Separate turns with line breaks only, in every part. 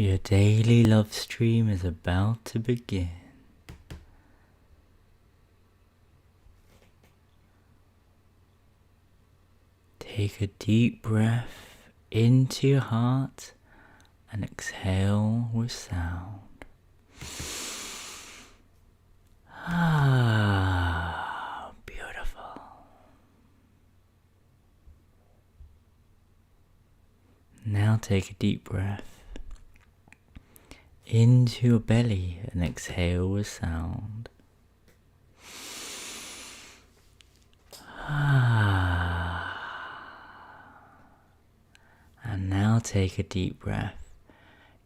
Your daily love stream is about to begin. Take a deep breath into your heart and exhale with sound. Ah, beautiful. Now take a deep breath into your belly and exhale with sound. And now take a deep breath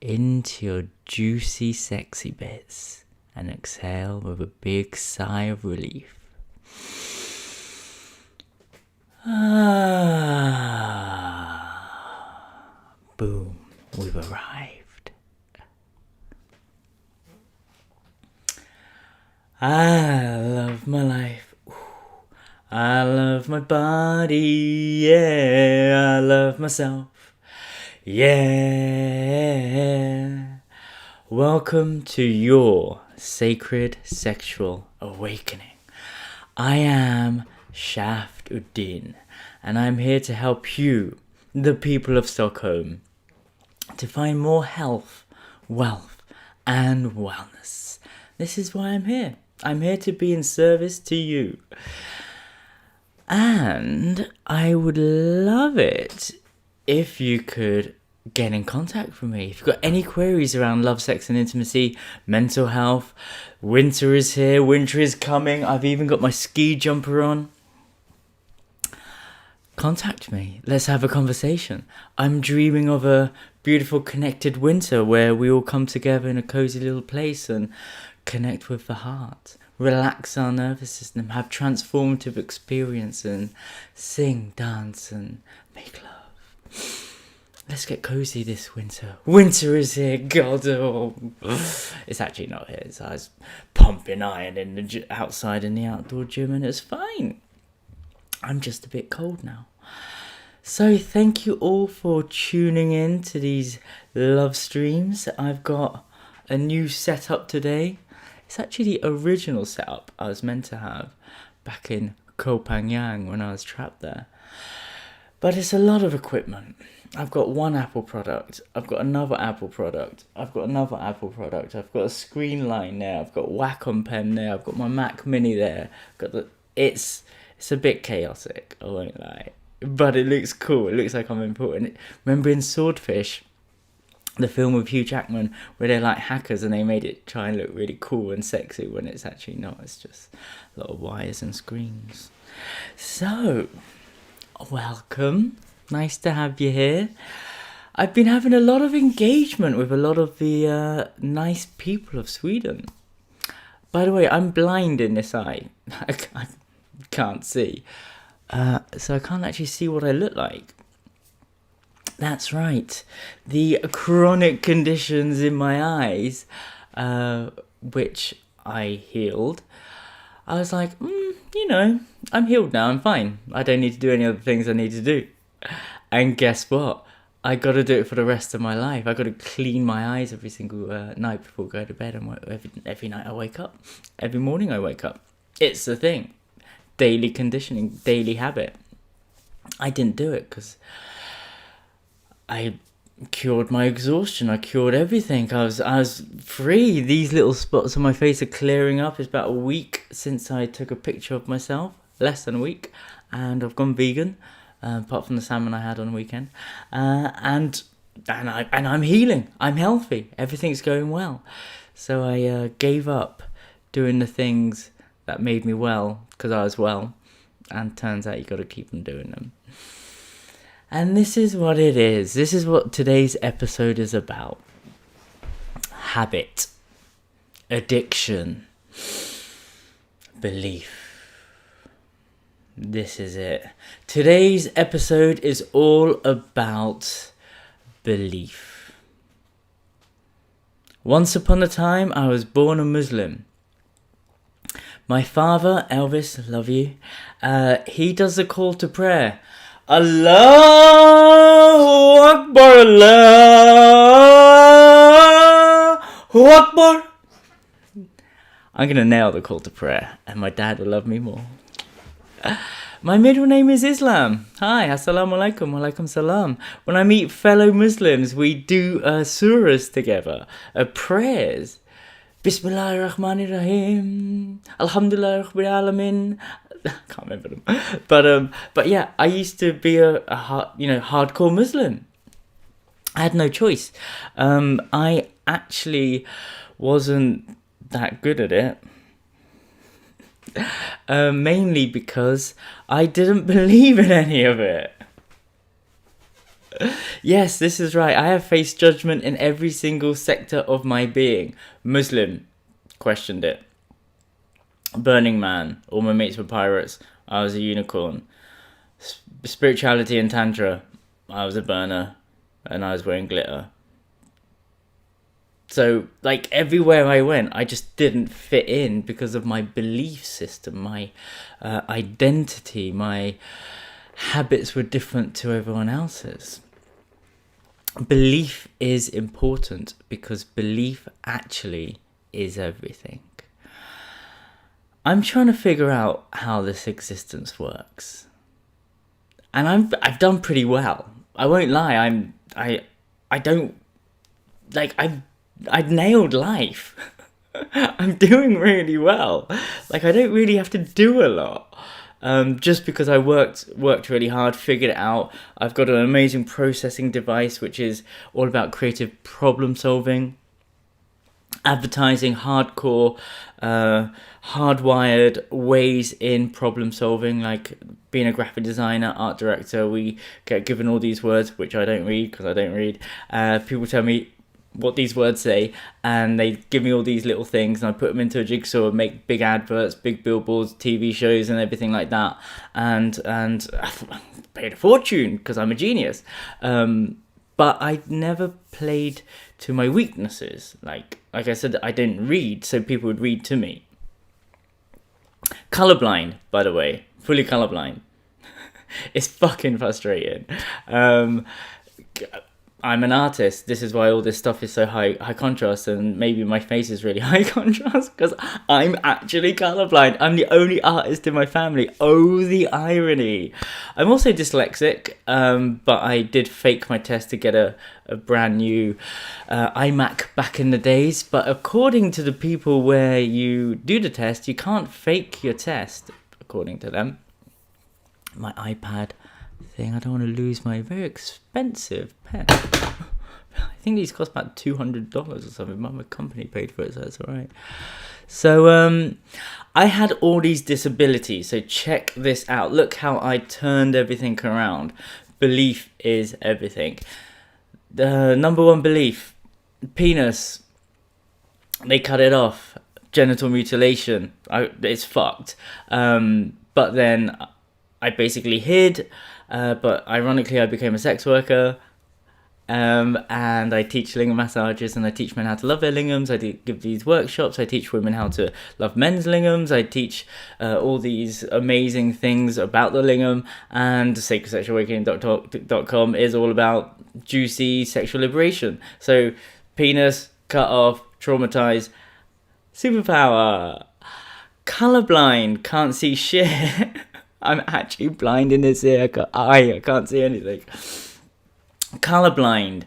into your juicy, sexy bits and exhale with a big sigh of relief. Boom, we've arrived. I love my life. I love my body. Yeah, I love myself. Yeah. Welcome to your sacred sexual awakening. I am Shaft Uddin, and I'm here to help you, the people of Stockholm, to find more health, wealth, and wellness. This is why I'm here. I'm here to be in service to you. And I would love it if you could get in contact with me. If you've got any queries around love, sex and intimacy, mental health, winter is here, winter is coming, I've even got my ski jumper on. Contact me. Let's have a conversation. I'm dreaming of a beautiful connected winter where we all come together in a cozy little place and connect with the heart. Relax our nervous system, have transformative experience and sing, dance and make love. Let's get cozy this winter. Winter is here, God. Oh. It's actually not here. So I was pumping iron in the outside in the outdoor gym and it's fine. I'm just a bit cold now. So thank you all for tuning in to these love streams. I've got a new setup today. It's actually the original setup I was meant to have back in Koh Phangan when I was trapped there. But it's a lot of equipment. I've got one Apple product. I've got another Apple product. I've got another Apple product. I've got a screen line there. I've got Wacom pen there. I've got my Mac Mini there. It's a bit chaotic, I won't lie. But it looks cool. It looks like I'm important. Remember in Swordfish, the film with Hugh Jackman, where they're like hackers and they made it try and look really cool and sexy when it's actually not. It's just a lot of wires and screens. So, welcome. Nice to have you here. I've been having a lot of engagement with a lot of the nice people of Sweden. By the way, I'm blind in this eye. I can't see. So I can't actually see what I look like. That's right. The chronic conditions in my eyes, which I healed, I was like, I'm healed now, I'm fine. I don't need to do any other things I need to do. And guess what? I got to do it for the rest of my life. I got to clean my eyes every single night before I go to bed. And every night I wake up. Every morning I wake up. It's the thing. Daily conditioning, daily habit. I didn't do it because I cured my exhaustion. I cured everything. I was free. These little spots on my face are clearing up. It's about a week since I took a picture of myself. Less than a week. And I've gone vegan. Apart from the salmon I had on the weekend. And I'm healing. I'm healthy. Everything's going well. So I gave up doing the things that made me well because I was well. And turns out you got to keep on doing them. And this is what it is. This is what today's episode is about. Habit. Addiction. Belief. This is it. Today's episode is all about belief. Once upon a time, I was born a Muslim. My father, Elvis, love you, he does the call to prayer. Allahu Akbar, Allah Akbar! I'm going to nail the call to prayer, and my dad will love me more. My middle name is Islam. Hi, assalamu alaikum, wa alaikum salam. When I meet fellow Muslims, we do surahs together, prayers. Bismillahir Rahmanir Rahim. Alhamdulillah Rabbil Alamin. I can't remember them. But yeah, I used to be a hardcore Muslim. I had no choice. I actually wasn't that good at it. Mainly because I didn't believe in any of it. Yes, this is right. I have faced judgment in every single sector of my being. Muslim, questioned it. Burning Man, all my mates were pirates. I was a unicorn. Spirituality and tantra, I was a burner, and I was wearing glitter. So, like, everywhere I went, I just didn't fit in because of my belief system, my identity, my habits were different to everyone else's. Belief is important because belief actually is everything. I'm trying to figure out how this existence works. And I've done pretty well. I won't lie, I've nailed life. I'm doing really well. Like, I don't really have to do a lot. Just because I worked really hard, figured it out. I've got an amazing processing device, which is all about creative problem solving. Advertising, hardcore, hardwired ways in problem solving, like being a graphic designer, art director. We get given all these words, which I don't read because I don't read. People tell me what these words say, and they give me all these little things, and I put them into a jigsaw and make big adverts, big billboards, TV shows, and everything like that. And I've paid a fortune because I'm a genius. But I never played to my weaknesses. Like I said, I didn't read, so people would read to me. Colorblind, by the way, fully colorblind. It's fucking frustrating. I'm an artist. This is why all this stuff is so high contrast, and maybe my face is really high contrast because I'm actually colorblind. I'm the only artist in my family. Oh, the irony. I'm also dyslexic, but I did fake my test to get a brand new iMac back in the days. But according to the people where you do the test, you can't fake your test, according to them. My iPad thing. I don't want to lose my very expensive pen. I think these cost about $200 or something. My company paid for it, so that's all right. So I had all these disabilities. So check this out. Look how I turned everything around. Belief is everything. The number one belief: penis. They cut it off. Genital mutilation. It's fucked. But then I basically hid. But ironically, I became a sex worker, and I teach lingam massages, and I teach men how to love their lingams. I give these workshops. I teach women how to love men's lingams. I teach all these amazing things about the lingam, and sacredsexualawakening.com is all about juicy sexual liberation. So, penis, cut off, traumatized, superpower, colorblind, can't see shit. I'm actually blind in this ear. I can't see anything. Colorblind.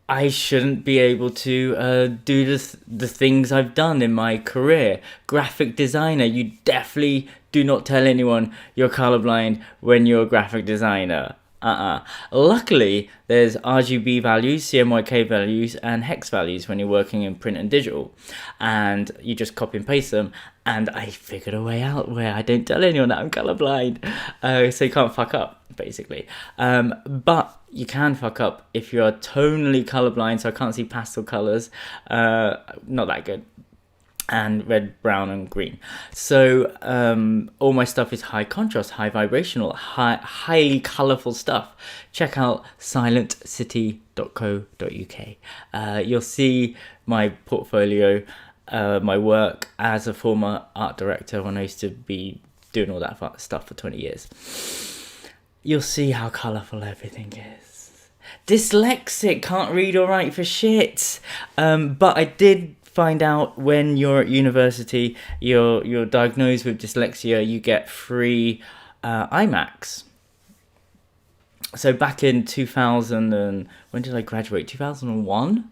I shouldn't be able to do the things I've done in my career. Graphic designer. You definitely do not tell anyone you're colorblind when you're a graphic designer. Luckily, there's RGB values, CMYK values, and hex values when you're working in print and digital. And you just copy and paste them. And I figured a way out where I don't tell anyone that I'm colorblind. So you can't fuck up, basically. But you can fuck up if you're tonally colorblind, so I can't see pastel colors. Not that good. And red, brown, and green. So all my stuff is high contrast, high vibrational, highly colourful stuff. Check out silentcity.co.uk. You'll see my portfolio, my work as a former art director when I used to be doing all that stuff for 20 years. You'll see how colourful everything is. Dyslexic, can't read or write for shit. But I did find out when you're at university, you're diagnosed with dyslexia, you get free IMAX. So back in 2000, and when did I graduate? 2001.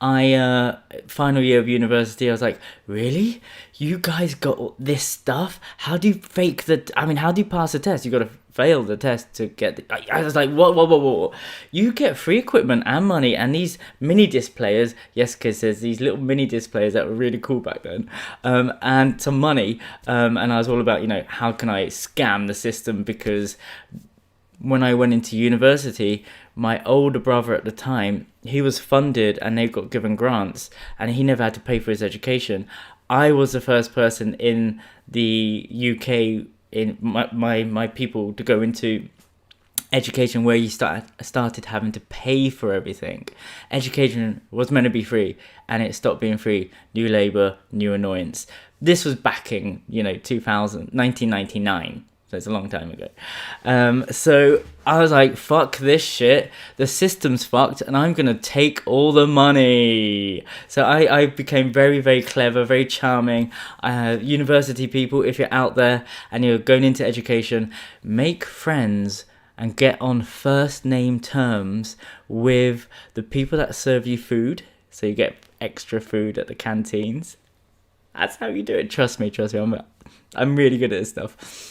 Final year of university, I was like, really? You guys got this stuff? How do you how do you pass a test? You got to fail the test to get I was like, what? You get free equipment and money and these mini disc players. Yes, because there's these little mini disc players that were really cool back then. And some money. And I was all about, how can I scam the system? Because when I went into university, my older brother at the time, he was funded and they got given grants and he never had to pay for his education. I was the first person in the UK, in my people, to go into education where you started having to pay for everything. Education was meant to be free and it stopped being free. New Labour, new annoyance. This was back in, 1999. So it's a long time ago. So I was like, fuck this shit. The system's fucked and I'm going to take all the money. So I became very, very clever, very charming. University people, if you're out there and you're going into education, make friends and get on first name terms with the people that serve you food. So you get extra food at the canteens. That's how you do it. Trust me. I'm really good at this stuff.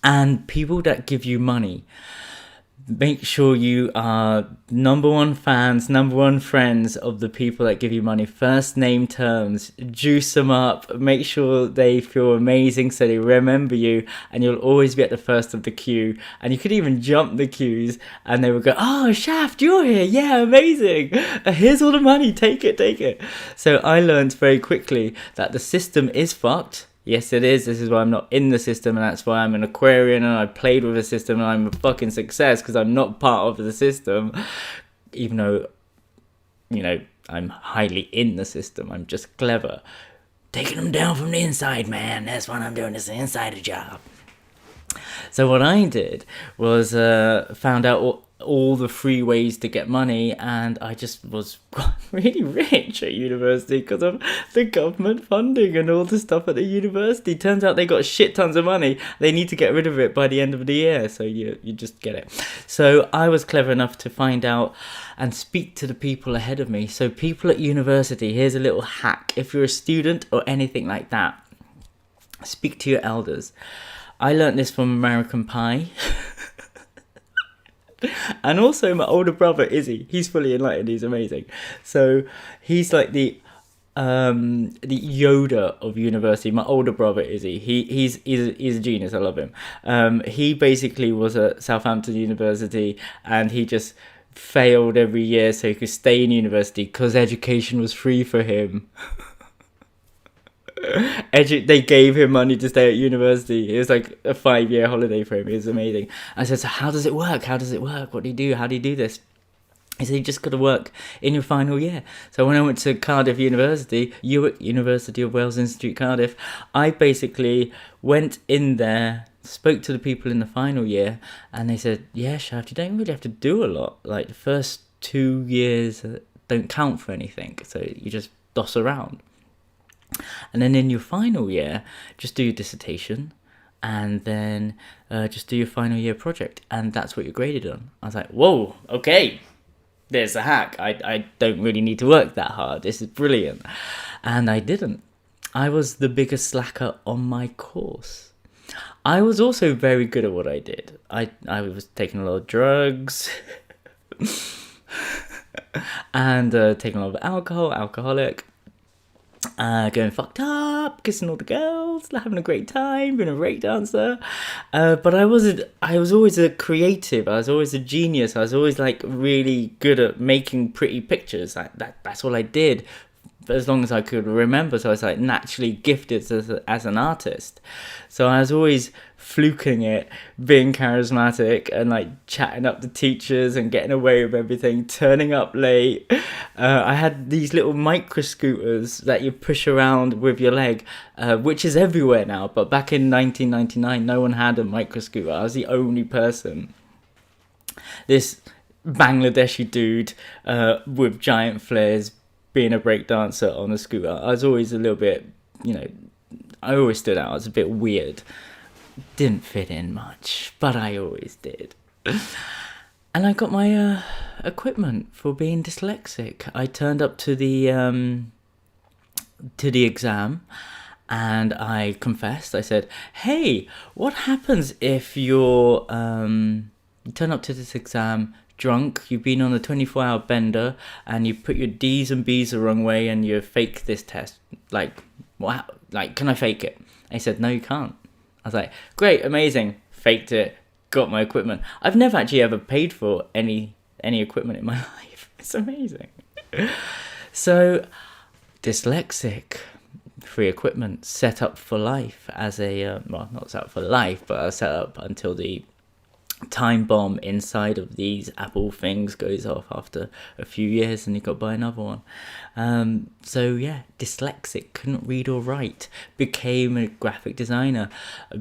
And people that give you money, make sure you are number one fans, number one friends of the people that give you money. First name terms, juice them up, make sure they feel amazing so they remember you, and you'll always be at the first of the queue. And you could even jump the queues and they would go, oh, Shaft, you're here. Yeah, amazing. Here's all the money. Take it. So I learned very quickly that the system is fucked. Yes, it is. This is why I'm not in the system, and that's why I'm an Aquarian and I played with the system and I'm a fucking success because I'm not part of the system. Even though, I'm highly in the system. I'm just clever. Taking them down from the inside, man. That's what I'm doing. It's an insider job. So what I did was found out all the free ways to get money, and I just was really rich at university because of the government funding and all the stuff at the university. Turns out they got shit tons of money. They need to get rid of it by the end of the year, so you just get it. So I was clever enough to find out and speak to the people ahead of me. So people at university, here's a little hack. If you're a student or anything like that, speak to your elders. I learnt this from American Pie. And also my older brother Izzy, he's fully enlightened, he's amazing. So he's like the Yoda of university. My older brother Izzy, he's a genius. I love him. He basically was at Southampton University and he just failed every year so he could stay in university because education was free for him. They gave him money to stay at university. It was like a 5-year holiday for him. It was amazing. I said, so how does it work? What do you do? How do you do this? He said, you just got to work in your final year. So when I went to Cardiff University, University of Wales Institute Cardiff, I basically went in there, spoke to the people in the final year, and they said, yeah, Shaft, you don't really have to do a lot. Like the first 2 years don't count for anything. So you just doss around. And then in your final year, just do your dissertation and then just do your final year project. And that's what you're graded on. I was like, whoa, okay, there's a hack. I don't really need to work that hard. This is brilliant. And I didn't. I was the biggest slacker on my course. I was also very good at what I did. I was taking a lot of drugs and taking a lot of alcoholic. Going fucked up, kissing all the girls, having a great time, being a break dancer. But I was always a creative. I was always a genius. I was always like really good at making pretty pictures. That's all I did for as long as I could remember. So I was like naturally gifted as an artist. So I was always fluking it, being charismatic and like chatting up the teachers and getting away with everything, turning up late. I had these little micro scooters that you push around with your leg, which is everywhere now. But back in 1999, no one had a micro scooter. I was the only person. This Bangladeshi dude with giant flares, being a break dancer on a scooter. I was always a little bit, I always stood out. I was a bit weird. Didn't fit in much, but I always did. And I got my equipment for being dyslexic. I turned up to the exam, and I confessed. I said, "Hey, what happens if you turn up to this exam drunk? You've been on a 24-hour bender, and you put your D's and B's the wrong way, and you fake this test. Like, wow, like, can I fake it?" And he said, "No, you can't." I was like, "Great, amazing." Faked it. Got my equipment. I've never actually ever paid for any equipment in my life. It's amazing. So, dyslexic, free equipment, set up for life as a, not set up for life, but set up until the time bomb inside of these Apple things goes off after a few years, and you got to buy another one. So yeah, dyslexic, couldn't read or write, became a graphic designer,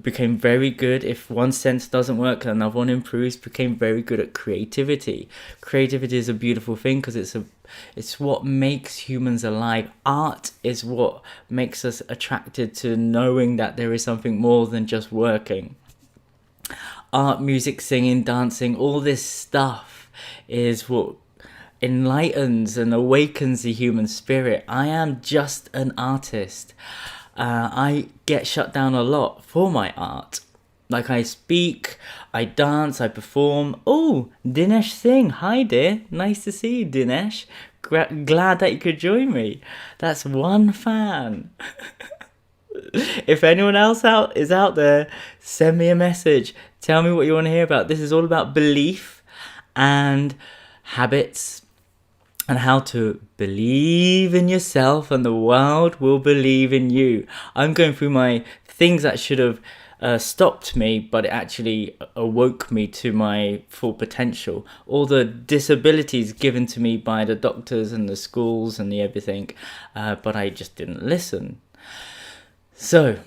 became very good. If one sense doesn't work, another one improves. Became very good at creativity. Creativity is a beautiful thing because it's what makes humans alive. Art is what makes us attracted to knowing that there is something more than just working. Art, music, singing, dancing, all this stuff is what enlightens and awakens the human spirit. I am just an artist. I get shut down a lot for my art. Like, I speak, I dance, I perform. Oh, Dinesh Singh. Hi dear. Nice to see you, Dinesh. Glad that you could join me. That's one fan. If anyone else is out there, send me a message. Tell me what you want to hear about. This is all about belief and habits and how to believe in yourself, and the world will believe in you. I'm going through my things that should have stopped me, but it actually awoke me to my full potential. All the disabilities given to me by the doctors and the schools and the everything, but I just didn't listen. So,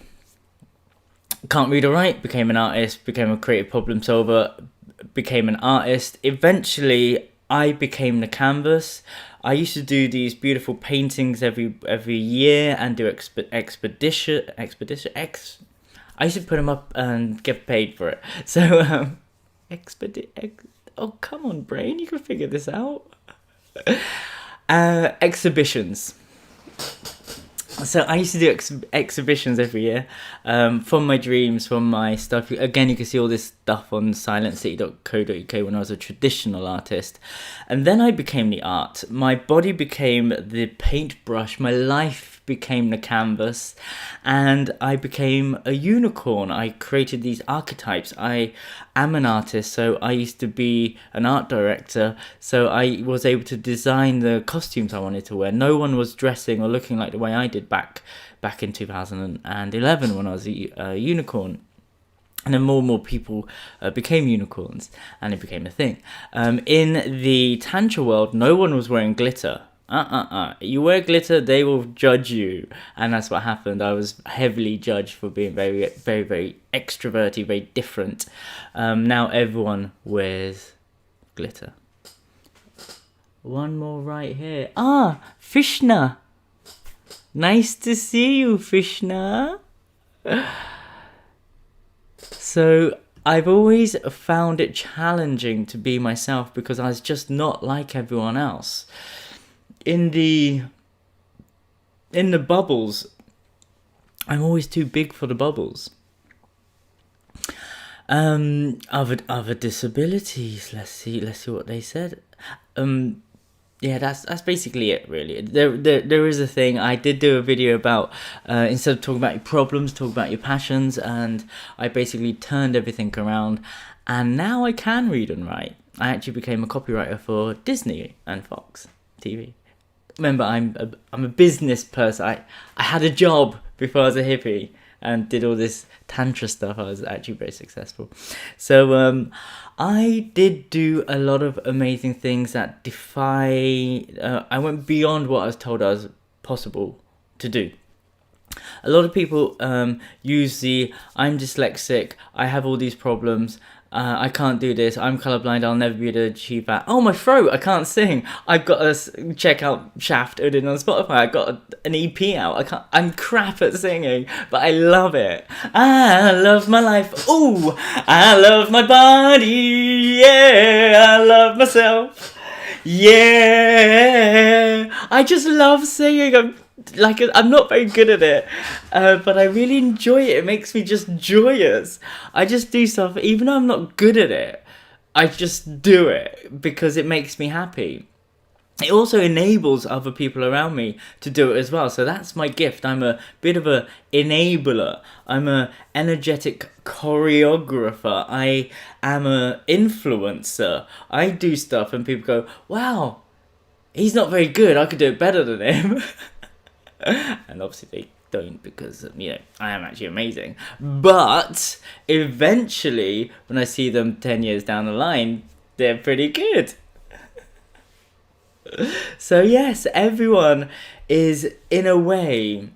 can't read or write, became an artist, became a creative problem solver, became an artist. Eventually, I became the canvas. I used to do these beautiful paintings every year and do expedition. I used to put them up and get paid for it. So, oh, come on, brain, you can figure this out. Exhibitions. So I used to do exhibitions every year, from my dreams, from my stuff. Again, you can see all this stuff on silencecity.co.uk when I was a traditional artist. And then I became the art. My body became the paintbrush. My life became the canvas. And I became a unicorn. I created these archetypes. I am an artist, so I used to be an art director. So I was able to design the costumes I wanted to wear. No one was dressing or looking like the way I did back in 2011 when I was a unicorn. And then more and more people became unicorns, and it became a thing. In the Tantra world, no one was wearing glitter. You wear glitter, they will judge you. And that's what happened. I was heavily judged for being very, very, very extroverted, very different. Now everyone wears glitter. One more right here. Fishna. Nice to see you, Fishna. So I've always found it challenging to be myself because I was just not like everyone else. In the bubbles, I'm always too big for the bubbles. Other disabilities. Let's see what they said. Yeah, that's basically it, really. There is a thing. I did do a video about, instead of talking about your problems, talk about your passions, and I basically turned everything around, and now I can read and write. I actually became a copywriter for Disney and Fox TV. Remember, I'm a business person. I had a job before I was a hippie and did all this tantra stuff. I was actually very successful. So I did do a lot of amazing things that I went beyond what I was told I was possible to do. A lot of people use I'm dyslexic, I have all these problems, I can't do this. I'm colorblind. I'll never be able to achieve that. Oh, my throat. I can't sing. I've got to check out Shaft Uddin on Spotify. I got an EP out. I'm crap at singing, but I love it. I love my life. Ooh, I love my body. Yeah, I love myself. Yeah, I just love singing. I'm not very good at it, but I really enjoy it. It makes me just joyous. I just do stuff, even though I'm not good at it, I just do it because it makes me happy. It also enables other people around me to do it as well. So that's my gift. I'm a bit of a enabler. I'm a energetic choreographer. I am a influencer. I do stuff and people go, wow, he's not very good. I could do it better than him. And obviously they don't, because I am actually amazing. But eventually, when I see them 10 years down the line, they're pretty good. So yes, everyone is in a way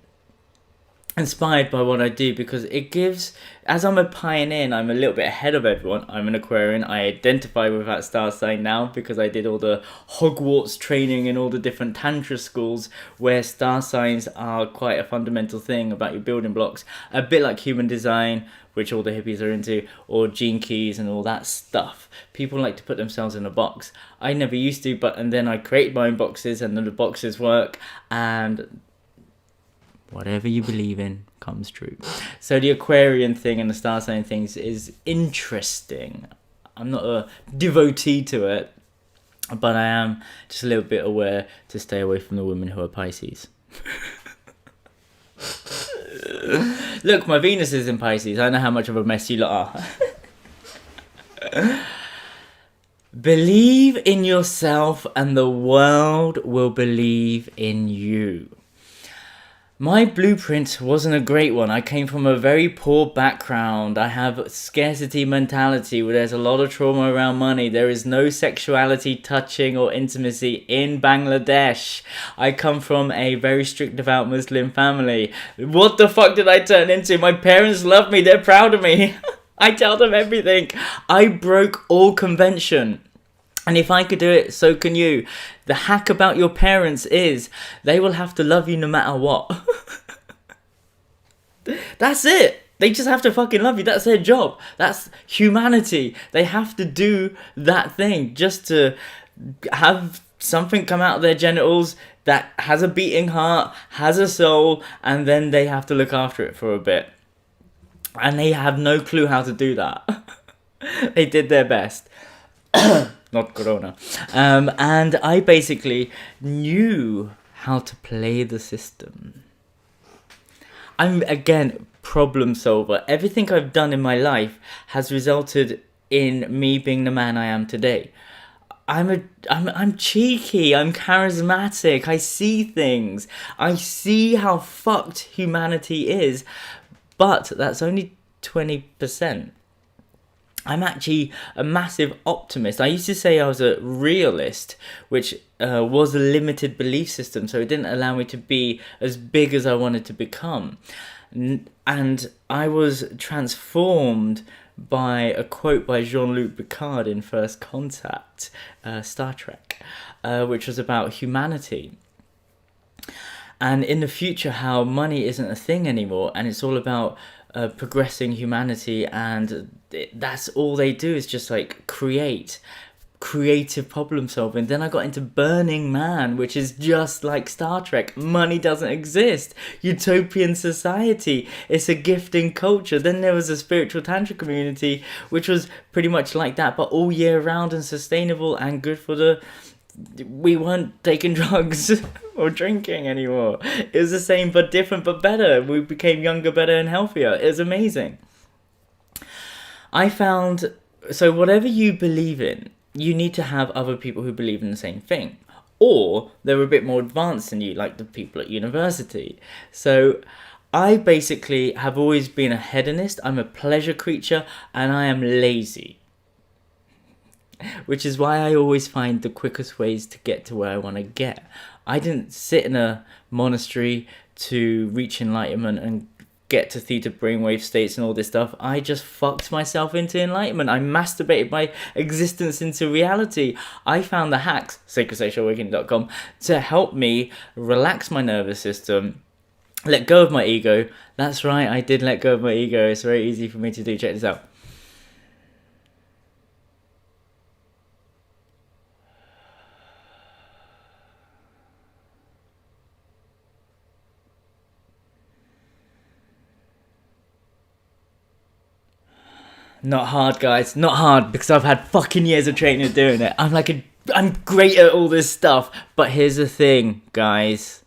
inspired by what I do, because it gives, as I'm a pioneer and I'm a little bit ahead of everyone, I'm an Aquarian, I identify with that star sign now because I did all the Hogwarts training in all the different tantra schools where star signs are quite a fundamental thing about your building blocks, a bit like human design, which all the hippies are into, or gene keys and all that stuff. People like to put themselves in a box. I never used to, and then I created my own boxes, and then the boxes work, and whatever you believe in comes true. So the Aquarian thing and the star sign things is interesting. I'm not a devotee to it, but I am just a little bit aware to stay away from the women who are Pisces. Look, my Venus is in Pisces. I know how much of a mess you lot are. Believe in yourself and the world will believe in you. My blueprint wasn't a great one. I came from a very poor background. I have scarcity mentality where there's a lot of trauma around money. There is no sexuality, touching or intimacy in Bangladesh. I come from a very strict devout Muslim family. What the fuck did I turn into? My parents love me. They're proud of me. I tell them everything. I broke all convention. And if I could do it, so can you. The hack about your parents is they will have to love you no matter what. That's it. They just have to fucking love you. That's their job. That's humanity. They have to do that thing just to have something come out of their genitals that has a beating heart, has a soul, and then they have to look after it for a bit. And they have no clue how to do that. They did their best. Not corona. And I basically knew how to play the system. I'm, again, problem solver. Everything I've done in my life has resulted in me being the man I am today. I'm cheeky, I'm charismatic, I see things. I see how fucked humanity is, but that's only 20%. I'm actually a massive optimist. I used to say I was a realist, which was a limited belief system, so it didn't allow me to be as big as I wanted to become. And I was transformed by a quote by Jean-Luc Picard in First Contact, Star Trek, which was about humanity. And in the future, how money isn't a thing anymore, and it's all about progressing humanity, and that's all they do is just like creative problem solving. Then I got into Burning Man, which is just like Star Trek. Money doesn't exist. Utopian society. It's a gifting culture. Then there was a spiritual tantra community, which was pretty much like that, but all year round and sustainable and good for the... We weren't taking drugs or drinking anymore. It was the same but different but better. We became younger, better and healthier. It was amazing. I found, so whatever you believe in, you need to have other people who believe in the same thing. Or they're a bit more advanced than you, like the people at university. So I basically have always been a hedonist. I'm a pleasure creature and I am lazy. Which is why I always find the quickest ways to get to where I want to get. I didn't sit in a monastery to reach enlightenment and get to theta brainwave states and all this stuff. I just fucked myself into enlightenment. I masturbated my existence into reality. I found the hacks, sacredsexualawakening.com, to help me relax my nervous system, let go of my ego. That's right, I did let go of my ego. It's very easy for me to do. Check this out. Not hard, guys. Not hard, because I've had fucking years of training doing it. I'm great at all this stuff. But here's the thing, guys.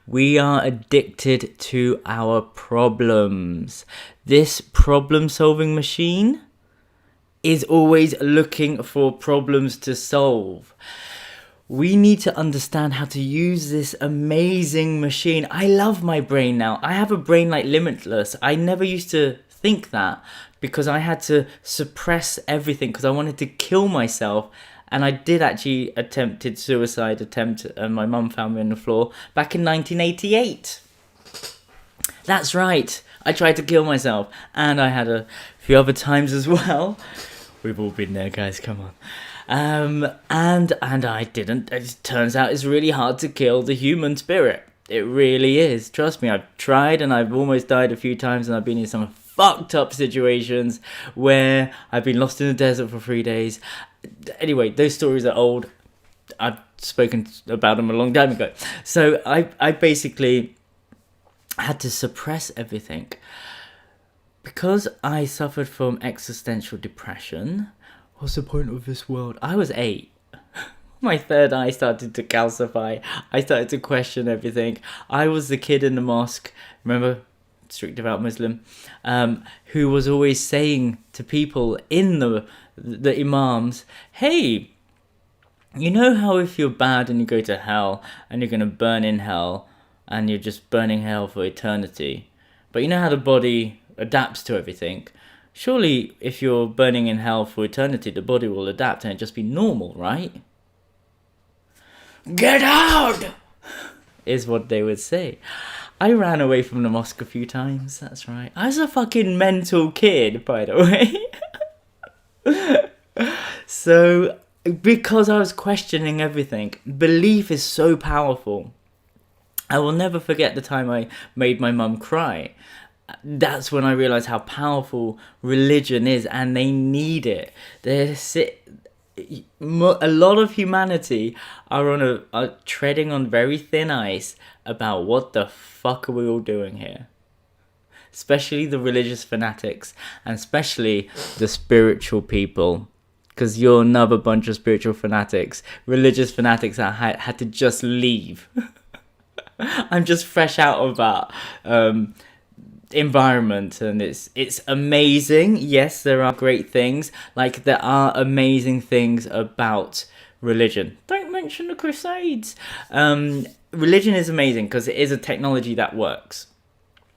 We are addicted to our problems. This problem-solving machine is always looking for problems to solve. We need to understand how to use this amazing machine. I love my brain now. I have a brain like limitless. I never used to think that, because I had to suppress everything because I wanted to kill myself. And I did actually attempted suicide attempt, and my mum found me on the floor back in 1988. That's right, I tried to kill myself, and I had a few other times as well. We've all been there, guys, come on. And I didn't. It turns out it's really hard to kill the human spirit. It really is. Trust me, I've tried and I've almost died a few times, and I've been in some fucked up situations where I've been lost in the desert for 3 days. Anyway, those stories are old. I've spoken about them a long time ago. So I basically had to suppress everything because I suffered from existential depression. What's the point of this world? I was 8. My third eye started to calcify. I started to question everything. I was the kid in the mosque, remember, strict devout Muslim, who was always saying to people in the imams, hey, you know how if you're bad and you go to hell and you're going to burn in hell and you're just burning hell for eternity, but you know how the body adapts to everything? Surely if you're burning in hell for eternity, the body will adapt and it just be normal, right? Get out! Is what they would say. I ran away from the mosque a few times, that's right. I was a fucking mental kid, by the way. So, because I was questioning everything, belief is so powerful. I will never forget the time I made my mum cry. That's when I realised how powerful religion is, and they need it. A lot of humanity are treading on very thin ice about what the fuck are we all doing here. Especially the religious fanatics, and especially the spiritual people, because you're another bunch of spiritual fanatics, religious fanatics that had to just leave. I'm just fresh out of that environment, and it's amazing. Yes, there are great things, like there are amazing things about religion. Don't mention the Crusades. Religion is amazing because it is a technology that works.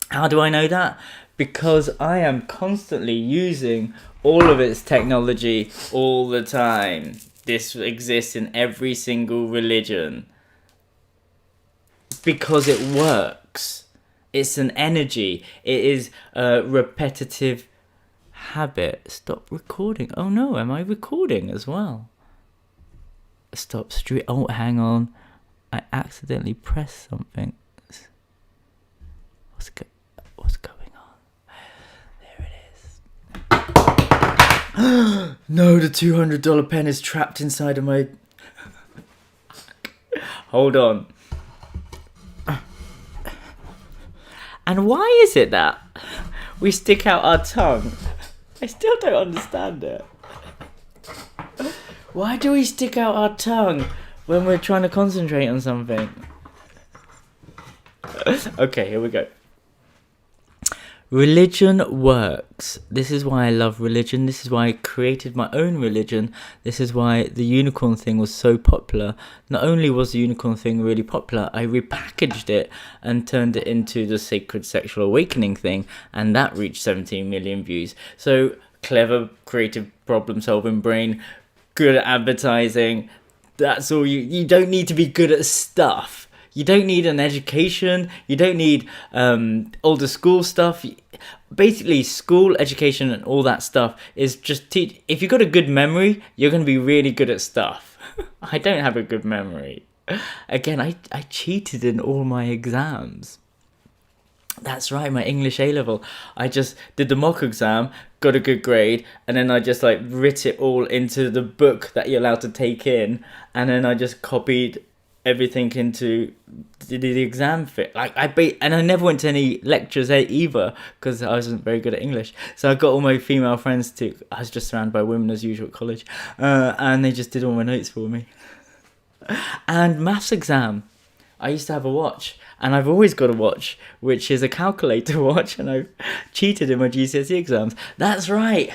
How do I know that? Because I am constantly using all of its technology all the time. This exists in every single religion because it works. It's an energy. It is a repetitive habit. Stop recording. Oh no, am I recording as well? Stop stream. Oh, hang on. I accidentally pressed something. What's going on? There it is. No, the $200 pen is trapped inside of my... Hold on. And why is it that we stick out our tongue? I still don't understand it. Why do we stick out our tongue when we're trying to concentrate on something? Okay, here we go. Religion works. This is why I love religion. This is why I created my own religion. This is why the unicorn thing was so popular. Not only was the unicorn thing really popular, I repackaged it and turned it into the Sacred Sexual Awakening thing, and that reached 17 million views. So clever, creative, problem-solving brain, good at advertising. That's all you don't need to be good at stuff. You don't need an education. You don't need all the school stuff. Basically, school education and all that stuff is just teach. If you've got a good memory, you're going to be really good at stuff. I don't have a good memory. Again, I cheated in all my exams. That's right, my English A-level. I just did the mock exam, got a good grade, and then I just like writ it all into the book that you're allowed to take in, and then I just copied everything into the exam fit. And I never went to any lectures either because I wasn't very good at English. So I got all my female friends to. I was just surrounded by women as usual at college, and they just did all my notes for me. And maths exam, I used to have a watch, and I've always got a watch, which is a calculator watch, and I cheated in my GCSE exams. That's right,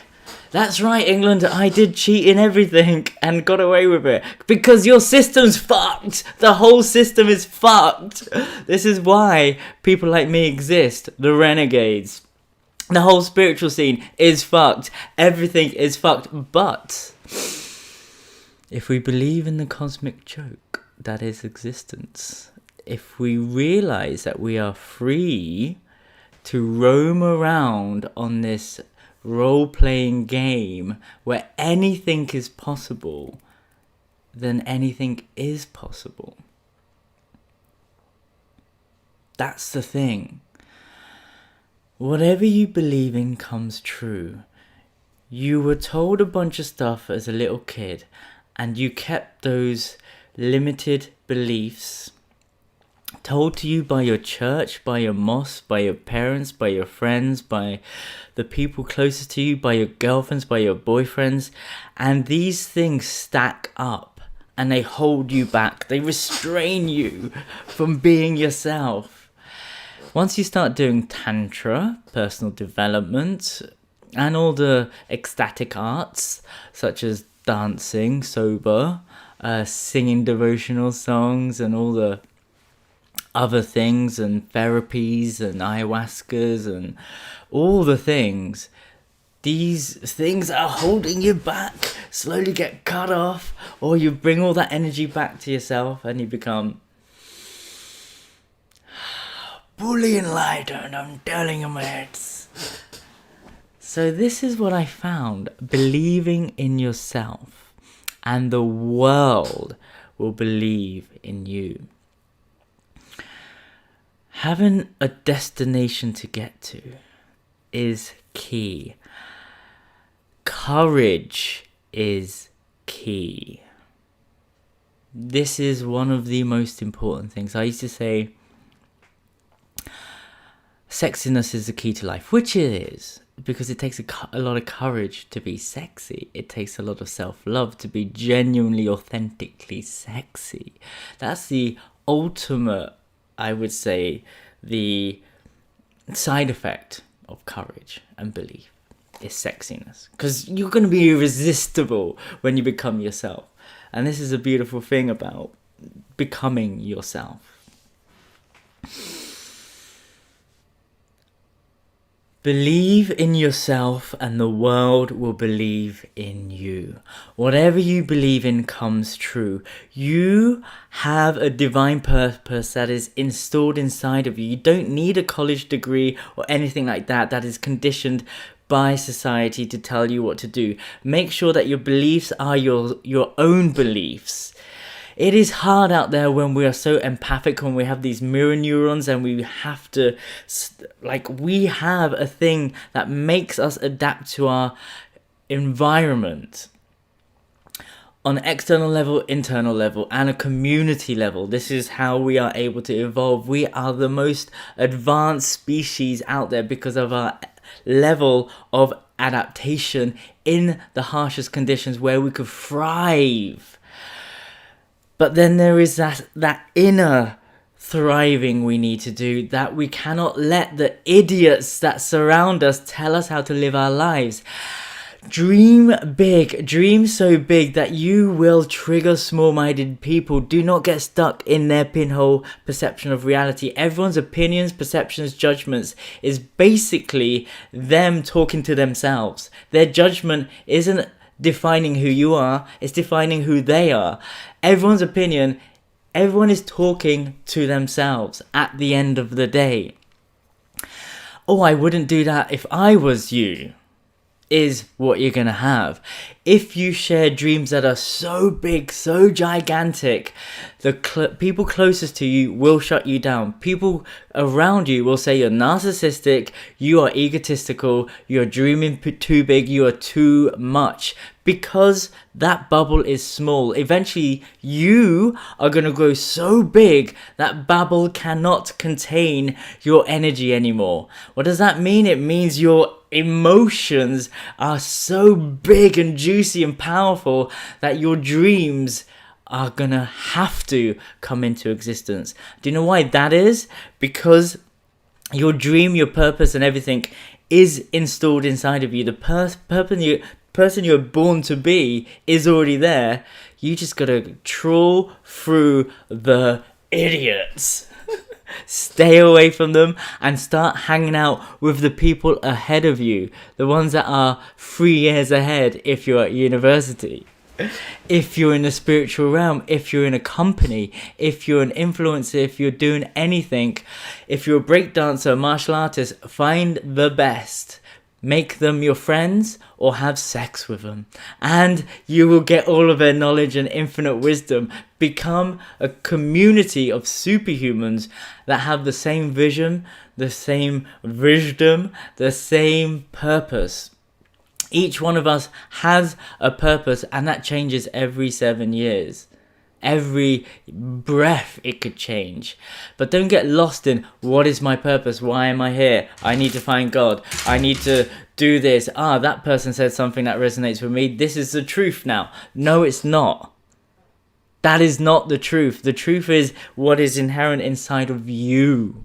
England, I did cheat in everything and got away with it. Because your system's fucked! The whole system is fucked! This is why people like me exist, the renegades. The whole spiritual scene is fucked. Everything is fucked, but if we believe in the cosmic joke that is existence, if we realize that we are free to roam around on this role-playing game where anything is possible, then anything is possible. That's the thing. Whatever you believe in comes true. You were told a bunch of stuff as a little kid, and you kept those limited beliefs told to you by your church, by your mosque, by your parents, by your friends, by the people closest to you, by your girlfriends, by your boyfriends. And these things stack up and they hold you back. They restrain you from being yourself. Once you start doing tantra, personal development, and all the ecstatic arts, such as dancing, sober, singing devotional songs, and all the other things, and therapies, and ayahuascas, and all the things, these things are holding you back, slowly get cut off, or you bring all that energy back to yourself, and you become fully enlightened, I'm telling you, mates. So this is what I found. Believing in yourself, and the world will believe in you. Having a destination to get to is key. Courage is key. This is one of the most important things. I used to say sexiness is the key to life, which it is, because it takes a lot of courage to be sexy. It takes a lot of self-love to be genuinely, authentically sexy. That's the ultimate, I would say, the side effect of courage and belief is sexiness. Because you're going to be irresistible when you become yourself. And this is a beautiful thing about becoming yourself. Believe in yourself and the world will believe in you. Whatever you believe in comes true. You have a divine purpose that is installed inside of you. You don't need a college degree or anything like that that is conditioned by society to tell you what to do. Make sure that your beliefs are your own beliefs. It is hard out there when we are so empathic, when we have these mirror neurons and we have to, we have a thing that makes us adapt to our environment on an external level, internal level, and a community level. This is how we are able to evolve. We are the most advanced species out there because of our level of adaptation in the harshest conditions where we could thrive. But then there is that inner thriving we need to do, that we cannot let the idiots that surround us tell us how to live our lives. Dream big, dream so big that you will trigger small-minded people. Do not get stuck in their pinhole perception of reality. Everyone's opinions, perceptions, judgments is basically them talking to themselves. Their judgment isn't defining who you are, it's defining who they are. Everyone's opinion Everyone is talking to themselves at the end of the day. Oh, I wouldn't do that if I was you, is what you're going to have. If you share dreams that are so big, so gigantic, the people closest to you will shut you down. People around you will say you're narcissistic, you are egotistical, you're dreaming too big, you are too much. Because that bubble is small. Eventually, you are going to grow so big that bubble cannot contain your energy anymore. What does that mean? It means your emotions are so big and juicy and powerful that your dreams are gonna have to come into existence. Do you know why that is? Because your dream, your purpose and everything is installed inside of you. The person you're born to be is already there. You just gotta trawl through the idiots. Stay away from them and start hanging out with the people ahead of you. The ones that are 3 years ahead if you're at university. If you're in the spiritual realm, if you're in a company, if you're an influencer, if you're doing anything, if you're a breakdancer, martial artist, find the best. Make them your friends or have sex with them. And you will get all of their knowledge and infinite wisdom. Become a community of superhumans that have the same vision, the same wisdom, the same purpose. Each one of us has a purpose, and that changes every 7 years. Every breath it could change. But don't get lost in, what is my purpose? Why am I here? I need to find God. I need to do this. That person said something that resonates with me. This is the truth now. No, it's not. That is not the truth. The truth is what is inherent inside of you.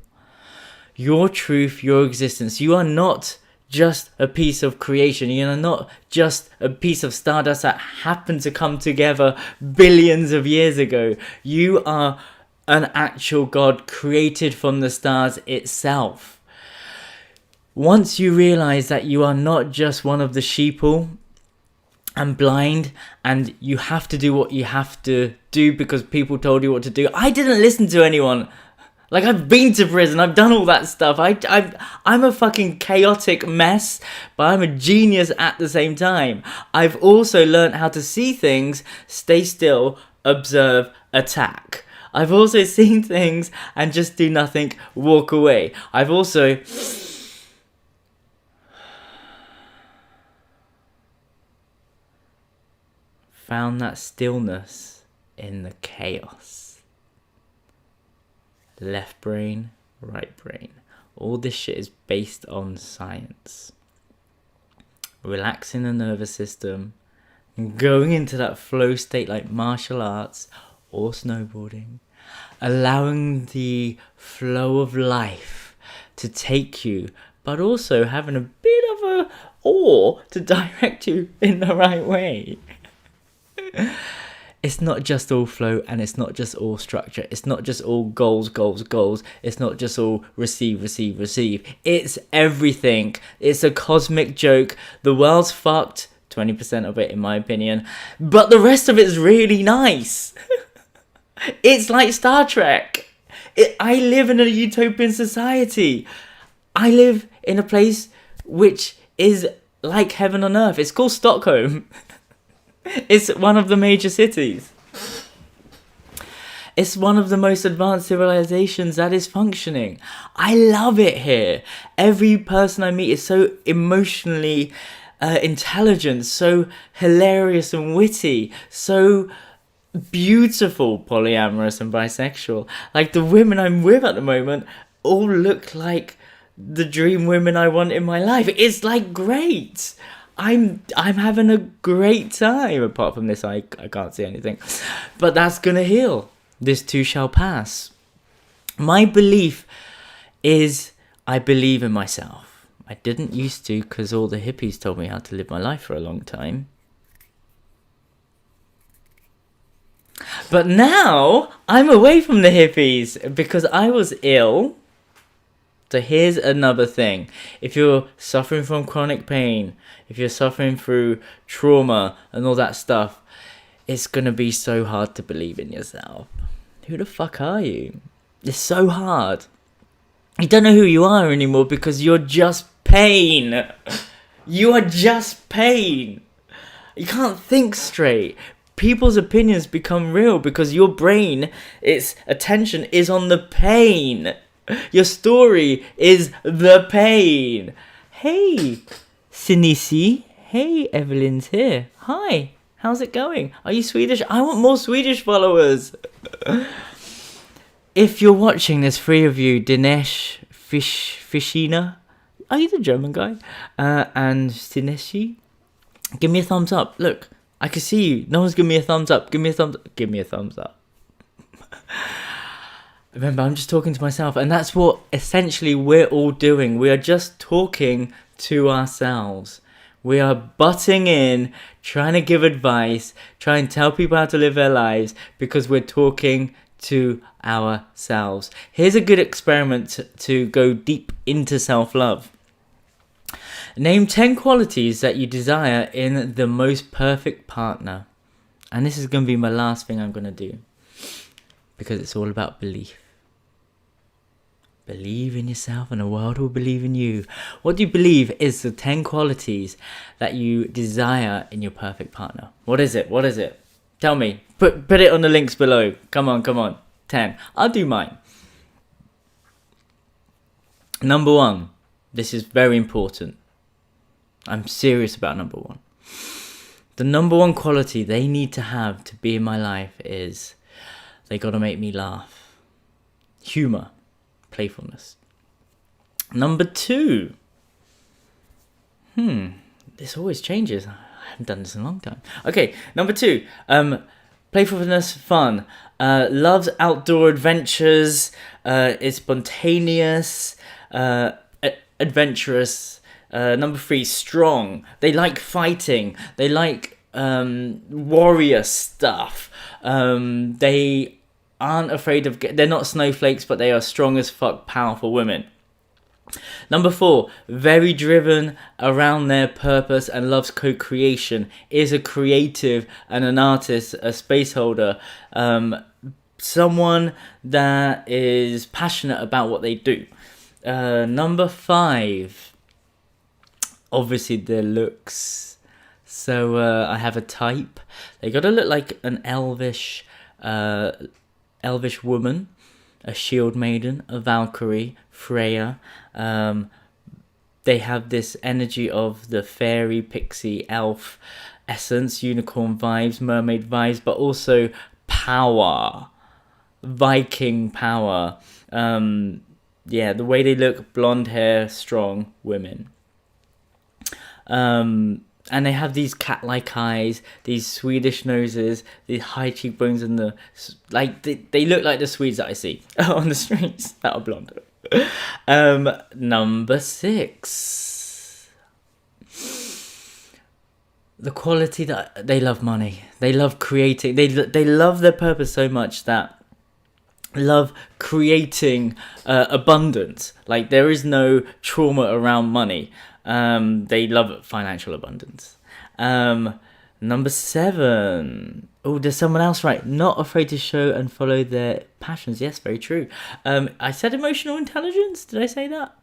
Your truth, your existence. You are not just a piece of creation. You are not just a piece of stardust that happened to come together billions of years ago. You are an actual God created from the stars itself. Once you realize that you are not just one of the sheeple and blind, and you have to do what you have to do because people told you what to do. I didn't listen to anyone. Like, I've been to prison, I've done all that stuff. I'm a fucking chaotic mess, but I'm a genius at the same time. I've also learned how to see things, stay still, observe, attack. I've also seen things and just do nothing, walk away. I've also found that stillness in the chaos. Left brain, right brain. All this shit is based on science. Relaxing the nervous system, going into that flow state like martial arts or snowboarding, allowing the flow of life to take you, but also having a bit of a awe to direct you in the right way. It's not just all flow, and it's not just all structure. It's not just all goals. It's not just all receive. It's everything. It's a cosmic joke. The world's fucked, 20% of it in my opinion, but the rest of it's really nice. It's like Star Trek. I live in a utopian society. I live in a place which is like heaven on earth. It's called Stockholm. It's one of the major cities. It's one of the most advanced civilizations that is functioning. I love it here. Every person I meet is so emotionally intelligent, so hilarious and witty, so beautiful, polyamorous and bisexual. Like, the women I'm with at the moment all look like the dream women I want in my life. It's like great. I'm having a great time. Apart from this, I can't see anything. But that's gonna heal. This too shall pass. My belief is I believe in myself. I didn't used to, because all the hippies told me how to live my life for a long time. But now I'm away from the hippies because I was ill. So here's another thing. If you're suffering from chronic pain, if you're suffering through trauma and all that stuff, it's going to be so hard to believe in yourself. who the fuck are you? It's so hard. You don't know who you are anymore because you're just pain. You are just pain. You can't think straight. People's opinions become real because your brain, its attention is on the pain. Your story is the pain. Hey, Sinisi. Hey, Evelyn's here. Hi, how's it going? Are you Swedish? I want more Swedish followers. If you're watching, there's 3 of you. Dinesh, Fishina. Are you the German guy? And Sineshi. Give me a thumbs up. Look, I can see you. No one's giving me a thumbs up. Give me a thumbs up. Give me a thumbs up. Remember, I'm just talking to myself. And that's what essentially we're all doing. We are just talking to ourselves. We are butting in, trying to give advice, trying to tell people how to live their lives because we're talking to ourselves. Here's a good experiment to go deep into self-love. Name 10 qualities that you desire in the most perfect partner. And this is going to be my last thing I'm going to do. Because it's all about belief. Believe in yourself and the world will believe in you. What do you believe is the 10 qualities that you desire in your perfect partner? What is it? What is it? Tell me. Put it on the links below. Come on. 10. I'll do mine. Number 1. This is very important. I'm serious about number 1. The number 1 quality they need to have to be in my life is they got to make me laugh. Humor. Playfulness. Number 2. This always changes. I haven't done this in a long time. Okay, number 2. Playfulness, fun. Loves outdoor adventures. Is spontaneous. Adventurous. Number 3, strong. They like fighting. They like warrior stuff. They aren't afraid of... They're not snowflakes, but they are strong as fuck, powerful women. Number 4, very driven around their purpose and loves co-creation. Is a creative and an artist, a space holder. Someone that is passionate about what they do. Number 5, obviously their looks. So I have a type. They gotta look like an elvish woman, a shield maiden, a Valkyrie, Freya. They have this energy of the fairy, pixie, elf essence, unicorn vibes, mermaid vibes, but also power, Viking power. Yeah, the way they look, blonde hair, strong women. And they have these cat-like eyes, these Swedish noses, these high cheekbones, and they look like the Swedes that I see on the streets that are blonde. Number 6. The quality that they love money. They love creating. They love their purpose so much that love creating abundance. Like there is no trauma around money. They love financial abundance. Number 7. Oh, there's someone else, right? Not afraid to show and follow their passions. Yes, very true. I said emotional intelligence. Did I say that?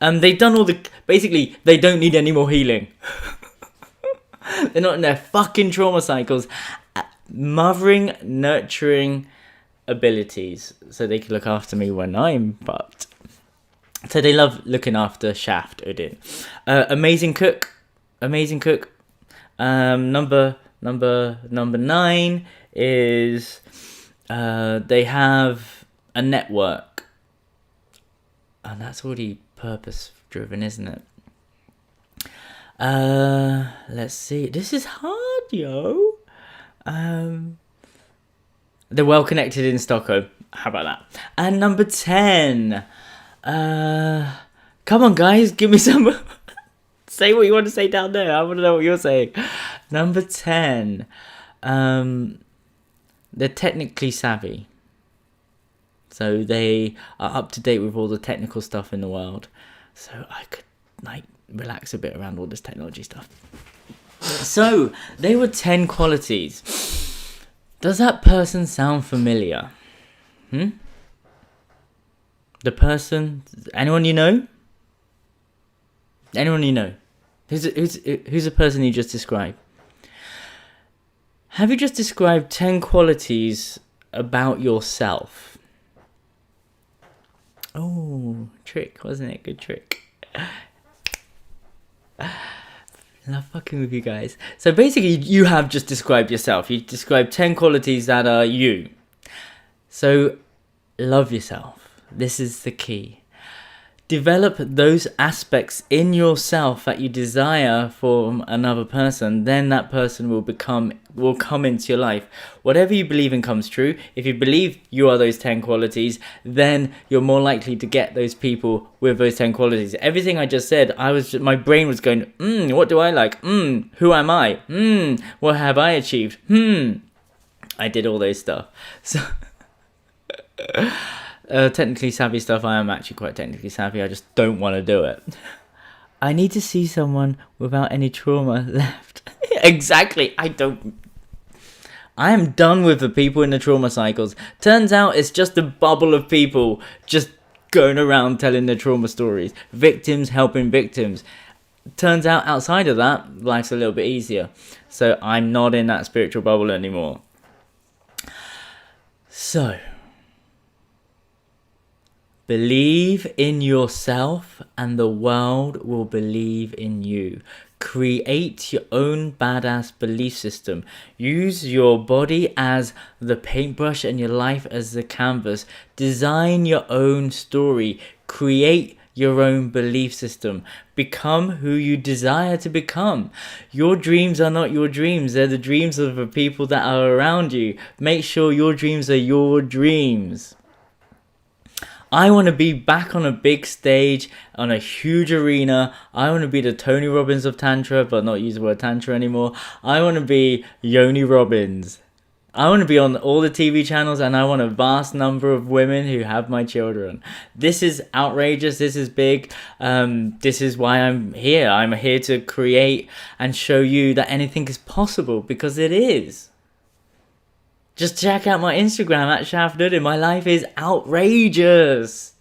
They've done all the... Basically, they don't need any more healing. They're not in their fucking trauma cycles. Mothering, nurturing abilities. So they can look after me when I'm fucked. So they love looking after Shaft Uddin. Amazing cook. Number 9 is they have a network. And that's already purpose driven, isn't it? Let's see. This is hard, yo. They're well connected in Stockholm. How about that? And number 10. Come on, guys, give me some. Say what you want to say down there. I want to know what you're saying. Number 10. They're technically savvy. So they are up to date with all the technical stuff in the world. So I could relax a bit around all this technology stuff. So they were 10 qualities. Does that person sound familiar? The person, anyone you know? Anyone you know? Who's the person you just described? Have you just described 10 qualities about yourself? Oh, trick, wasn't it? Good trick. Love fucking with you guys. So basically, you have just described yourself. You described 10 qualities that are you. So, love yourself. This is the key. Develop those aspects in yourself that you desire from another person. Then that person will come into your life. Whatever you believe in comes true. If you believe you are those 10 qualities, then you're more likely to get those people with those 10 qualities. Everything I just said, my brain was going, what do I like? Who am I? What have I achieved? I did all those stuff. So technically savvy stuff, I am actually quite technically savvy. I just don't want to do it. I need to see someone without any trauma left. Exactly. I am done with the people in the trauma cycles. Turns out it's just a bubble of people just going around telling their trauma stories. Victims helping victims. Turns out outside of that, life's a little bit easier. So I'm not in that spiritual bubble anymore. So, believe in yourself and the world will believe in you. Create your own badass belief system. Use your body as the paintbrush and your life as the canvas. Design your own story. Create your own belief system. Become who you desire to become. Your dreams are not your dreams. They're the dreams of the people that are around you. Make sure your dreams are your dreams. I want to be back on a big stage, on a huge arena. I want to be the Tony Robbins of Tantra, but not use the word Tantra anymore. I want to be Yoni Robbins. I want to be on all the TV channels, and I want a vast number of women who have my children. This is outrageous. This is big. This is why I'm here. I'm here to create and show you that anything is possible, because it is. Just check out my Instagram at Shaft Uddin. My life is outrageous.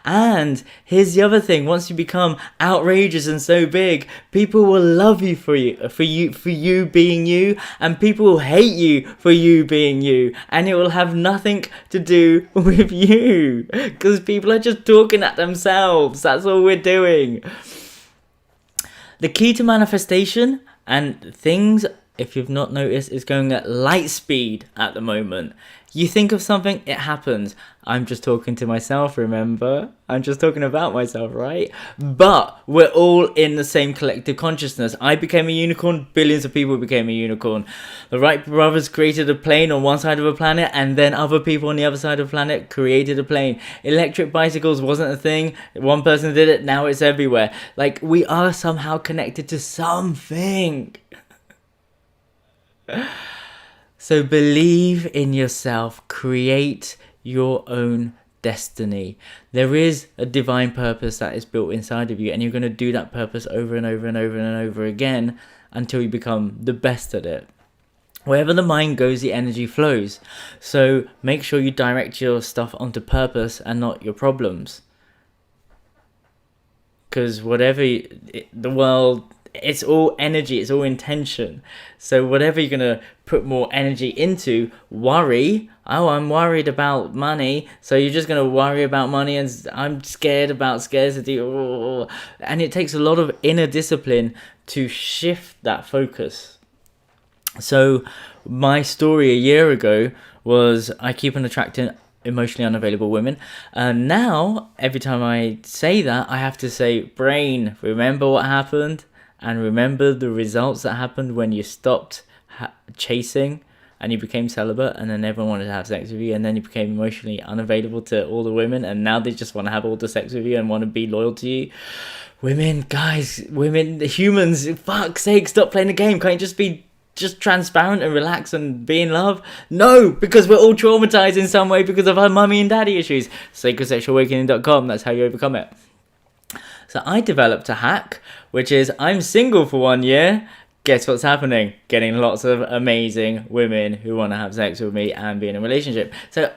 And here's the other thing. Once you become outrageous and so big, people will love you for you being you, and people will hate you for you being you. And it will have nothing to do with you, because people are just talking at themselves. That's all we're doing. The key to manifestation and things, if you've not noticed, is going at light speed at the moment. You think of something, it happens. I'm just talking to myself, remember? I'm just talking about myself, right? But we're all in the same collective consciousness. I became a unicorn, billions of people became a unicorn. The Wright brothers created a plane on one side of a planet, and then other people on the other side of the planet created a plane. Electric bicycles wasn't a thing. One person did it, now it's everywhere. Like, we are somehow connected to something. So believe in yourself, create your own destiny. There is a divine purpose that is built inside of you, and you're going to do that purpose over and over and over and over again until you become the best at it. Wherever the mind goes, the energy flows. So make sure you direct your stuff onto purpose and not your problems. Because the world, it's all energy, it's all intention. So whatever you're going to put more energy into, worry. Oh, I'm worried about money. So you're just going to worry about money, and I'm scared about scarcity. And it takes a lot of inner discipline to shift that focus. So my story a year ago was I keep on attracting emotionally unavailable women, and now every time I say that, I have to say, brain, remember what happened, and remember the results that happened when you stopped chasing and you became celibate, and then everyone wanted to have sex with you, and then you became emotionally unavailable to all the women, and now they just want to have all the sex with you and want to be loyal to you. Women, guys, women, the humans, fuck's sake, stop playing the game. Can't you just be transparent and relax and be in love? No, because we're all traumatized in some way because of our mummy and daddy issues. sacredsexualawakening.com, that's how you overcome it. So I developed a hack, which is I'm single for 1 year. guess what's happening? Getting lots of amazing women who want to have sex with me and be in a relationship. So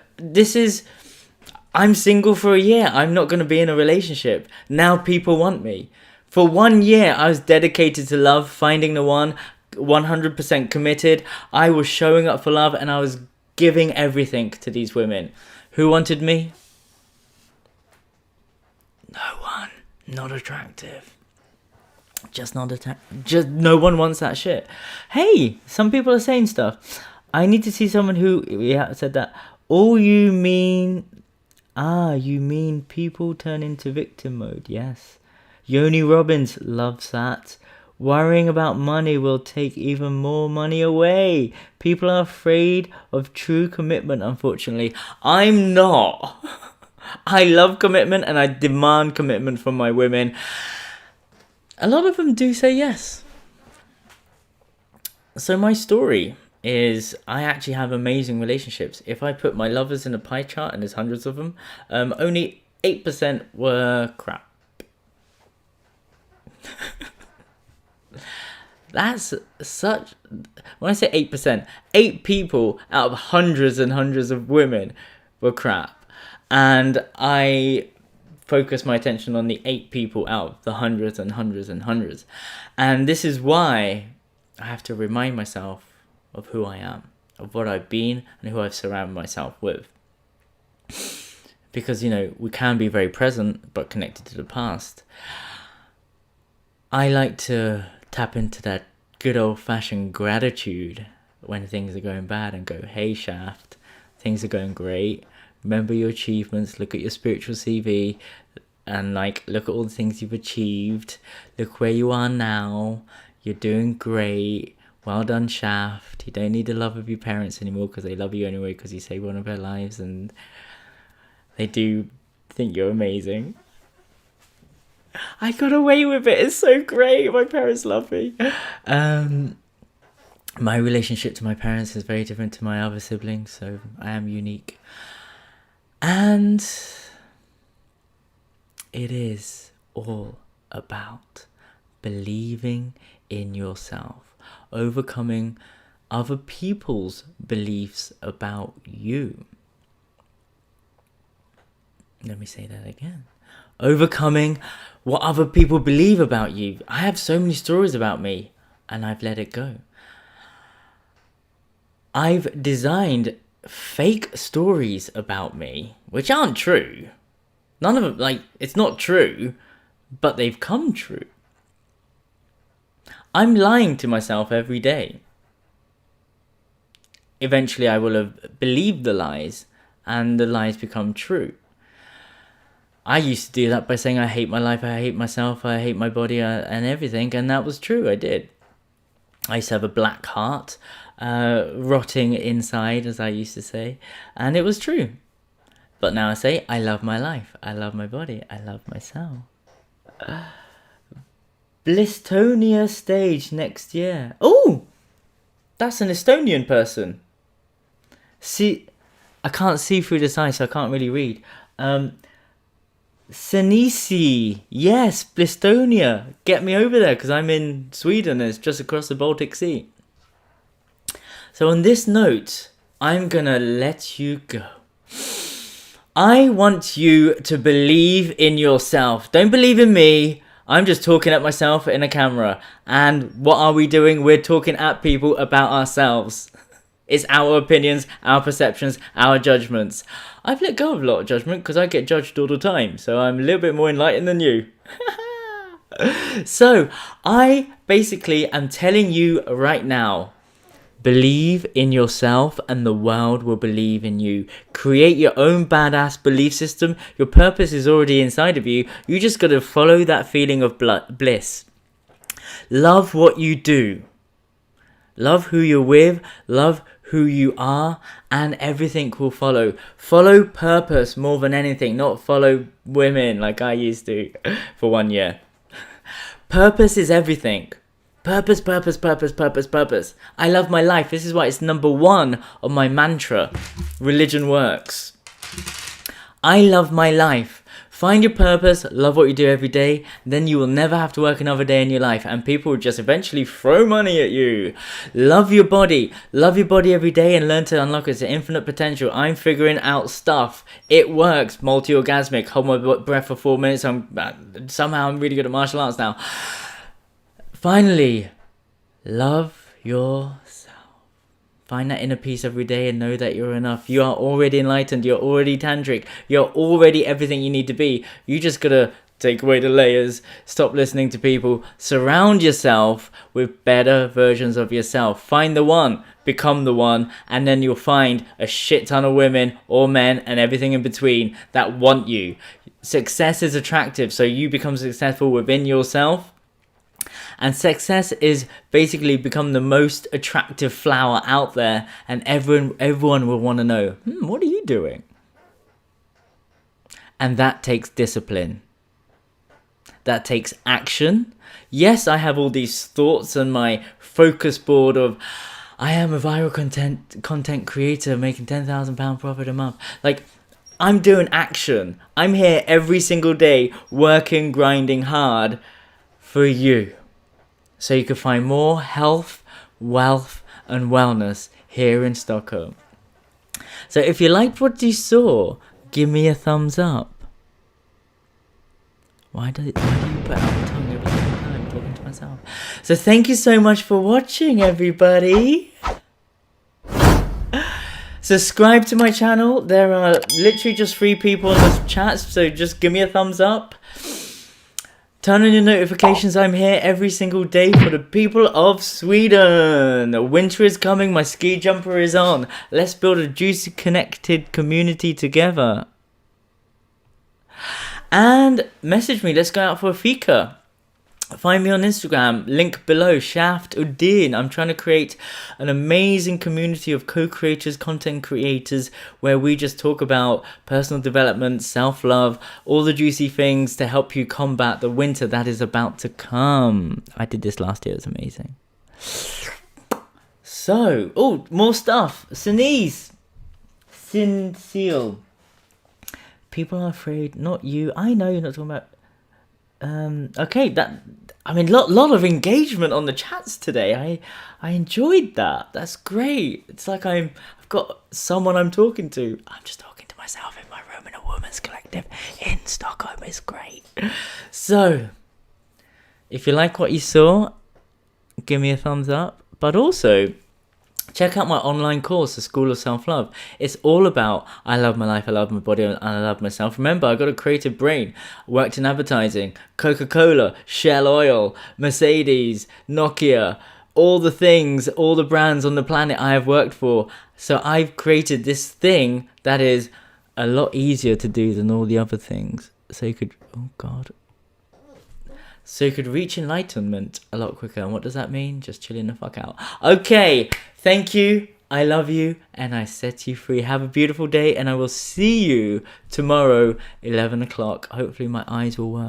I'm single for a year. I'm not going to be in a relationship. Now people want me. For 1 year, I was dedicated to love, finding the one, 100% committed. I was showing up for love and I was giving everything to these women. Who wanted me? No one. Not attractive. Just no one wants that shit. Hey, some people are saying stuff. I need to see someone who said that. You mean people turn into victim mode? Yes. Yoni Robbins loves that. Worrying about money will take even more money away. People are afraid of true commitment, unfortunately. I'm not. I love commitment and I demand commitment from my women. A lot of them do say yes. So my story is I actually have amazing relationships. If I put my lovers in a pie chart, and there's hundreds of them, only 8% were crap. That's such... When I say 8%, 8 people out of hundreds and hundreds of women were crap. And I focus my attention on the 8 people out of the hundreds and hundreds and hundreds. And this is why I have to remind myself of who I am, of what I've been, and who I've surrounded myself with. Because, we can be very present, but connected to the past. I like to tap into that good old-fashioned gratitude when things are going bad and go, hey, Shaft, things are going great. Remember your achievements, look at your spiritual CV, and look at all the things you've achieved. Look where you are now. You're doing great. Well done, Shaft. You don't need the love of your parents anymore because they love you anyway because you saved one of their lives and they do think you're amazing. I got away with it. It's so great. My parents love me. My relationship to my parents is very different to my other siblings, so I am unique. And it is all about believing in yourself, overcoming other people's beliefs about you. Let me say that again. Overcoming what other people believe about you. I have so many stories about me, and I've let it go. I've designed fake stories about me, which aren't true. None of them, it's not true, but they've come true. I'm lying to myself every day. Eventually I will have believed the lies, and the lies become true. I used to do that by saying I hate my life, I hate myself, I hate my body and everything, and that was true, I did. I used to have a black heart, rotting inside, as I used to say, and it was true. But now I say, I love my life, I love my body, I love myself. Blistonia stage next year. Oh, that's an Estonian person. See, I can't see through this eye, so I can't really read. Senisi, yes, Blistonia. Get me over there, because I'm in Sweden, and it's just across the Baltic Sea. So on this note, I'm gonna let you go. I want you to believe in yourself. Don't believe in me. I'm just talking at myself in a camera. And what are we doing? We're talking at people about ourselves. It's our opinions, our perceptions, our judgments. I've let go of a lot of judgment because I get judged all the time. So I'm a little bit more enlightened than you. So I basically am telling you right now, believe in yourself and the world will believe in you. Create your own badass belief system. Your purpose is already inside of you. You just got to follow that feeling of bliss. Love what you do. Love who you're with. Love who you are, and everything will follow. Follow purpose more than anything, not follow women like I used to for 1 year. Purpose is everything. Purpose, purpose, purpose, purpose, purpose. I love my life. This is why it's number 1 on my mantra. Religion works. I love my life. Find your purpose, love what you do every day, then you will never have to work another day in your life, and people will just eventually throw money at you. Love your body every day, and learn to unlock its infinite potential. I'm figuring out stuff. It works. Multi-orgasmic. Hold my breath for 4 minutes. Somehow I'm really good at martial arts now. Finally, love yourself. Find that inner peace every day and know that you're enough. You are already enlightened. You're already tantric. You're already everything you need to be. You just gotta take away the layers. Stop listening to people. Surround yourself with better versions of yourself. Find the one. Become the one. And then you'll find a shit ton of women or men and everything in between that want you. Success is attractive. So you become successful within yourself. And success is basically become the most attractive flower out there, and everyone will want to know, what are you doing? And that takes discipline. That takes action. Yes, I have all these thoughts on my focus board of, I am a viral content creator making £10,000 profit a month. Like, I'm doing action. I'm here every single day working, grinding hard for you. So you can find more health, wealth, and wellness here in Stockholm. So if you liked what you saw, give me a thumbs up. Why do you put out the tongue every single time talking to myself? So thank you so much for watching, everybody. Subscribe to my channel. There are literally just 3 people in this chat, so just give me a thumbs up. Turn on your notifications. I'm here every single day for the people of Sweden. Winter is coming. My ski jumper is on. Let's build a juicy, connected community together. And message me. Let's go out for a fika. Find me on Instagram, link below, Shaft Uddin. I'm trying to create an amazing community of co-creators, content creators, where we just talk about personal development, self-love, all the juicy things to help you combat the winter that is about to come. I did this last year, it was amazing. So, more stuff. Sinise. Seal. People are afraid, not you. I know you're not talking about... okay, lot of engagement on the chats today. I enjoyed that. That's great. It's like I've got someone I'm talking to. I'm just talking to myself in my room in a women's collective in Stockholm. It's great. So, if you like what you saw, give me a thumbs up. But also, check out my online course, The School of Self-Love. It's all about, I love my life, I love my body, and I love myself. Remember, I got a creative brain, worked in advertising, Coca-Cola, Shell Oil, Mercedes, Nokia, all the things, all the brands on the planet I have worked for. So I've created this thing that is a lot easier to do than all the other things. So you could, So you could reach enlightenment a lot quicker. And what does that mean? Just chilling the fuck out. Okay, thank you. I love you. And I set you free. Have a beautiful day. And I will see you tomorrow, 11 o'clock. Hopefully my eyes will work.